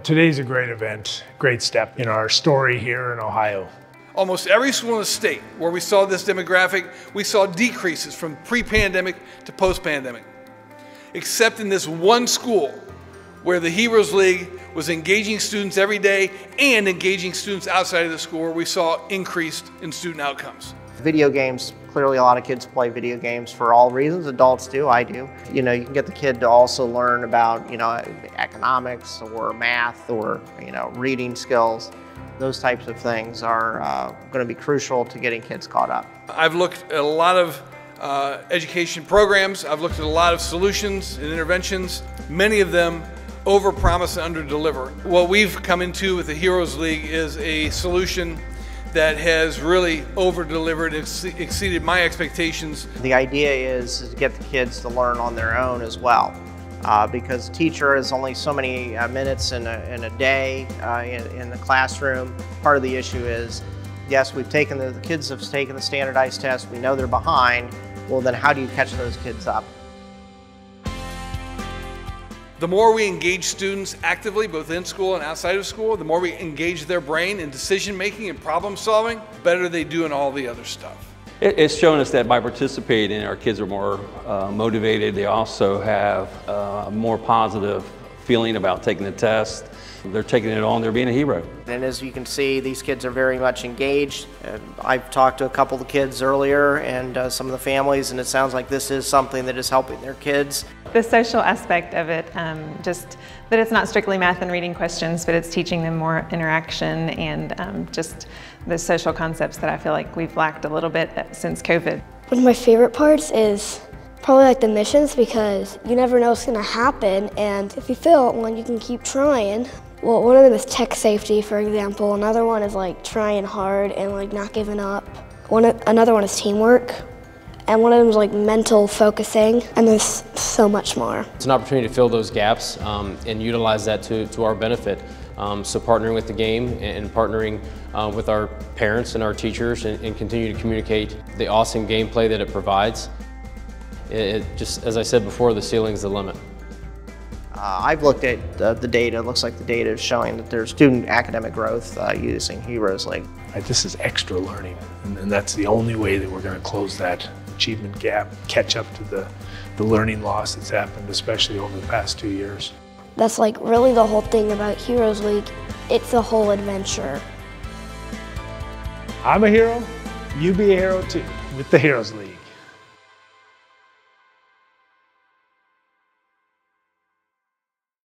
Today's a great event, great step in our story here in Ohio. Almost every school in the state where we saw this demographic, we saw decreases from pre-pandemic to post-pandemic. Except in this one school where the Heroes League was engaging students every day and engaging students outside of the school, where we saw increased in student outcomes. Video games, clearly a lot of kids play video games for all reasons. Adults do, I do. You know, you can get the kid to also learn about, economics or math or, reading skills. Those types of things are going to be crucial to getting kids caught up. I've looked at a lot of education programs. I've looked at a lot of solutions and interventions. Many of them overpromise and underdeliver. What we've come into with the Heroes League is a solution that has really over-delivered and exceeded my expectations. The idea is to get the kids to learn on their own as well, because a teacher is only so many minutes in a day in the classroom. Part of the issue is, yes, the kids have taken the standardized test, we know they're behind, well then how do you catch those kids up? The more we engage students actively, both in school and outside of school, the more we engage their brain in decision making and problem solving, the better they do in all the other stuff. It's shown us that by participating, our kids are more motivated. They also have a more positive feeling about taking the test. They're taking it on, they're being a hero. And as you can see, these kids are very much engaged. I've talked to a couple of the kids earlier and some of the families, and it sounds like this is something that is helping their kids. The social aspect of it, just that it's not strictly math and reading questions, but it's teaching them more interaction and just the social concepts that I feel like we've lacked a little bit since COVID. One of my favorite parts is probably like the missions, because you never know what's going to happen, and if you fail at one, you can keep trying. Well, one of them is tech safety, for example. Another one is like trying hard and like not giving up. Another one is teamwork. And one of them is like mental focusing, and there's so much more. It's an opportunity to fill those gaps and utilize that to our benefit. So partnering with the game and partnering with our parents and our teachers and continue to communicate the awesome gameplay that it provides. It just, as I said before, the ceiling's the limit. I've looked at the data. It looks like the data is showing that there's student academic growth using Heroes League. This is extra learning, and that's the only way that we're going to close that achievement gap, catch up to the learning loss that's happened, especially over the past 2 years. That's like really the whole thing about Heroes League. It's a whole adventure. I'm a hero, you be a hero too, with the Heroes League.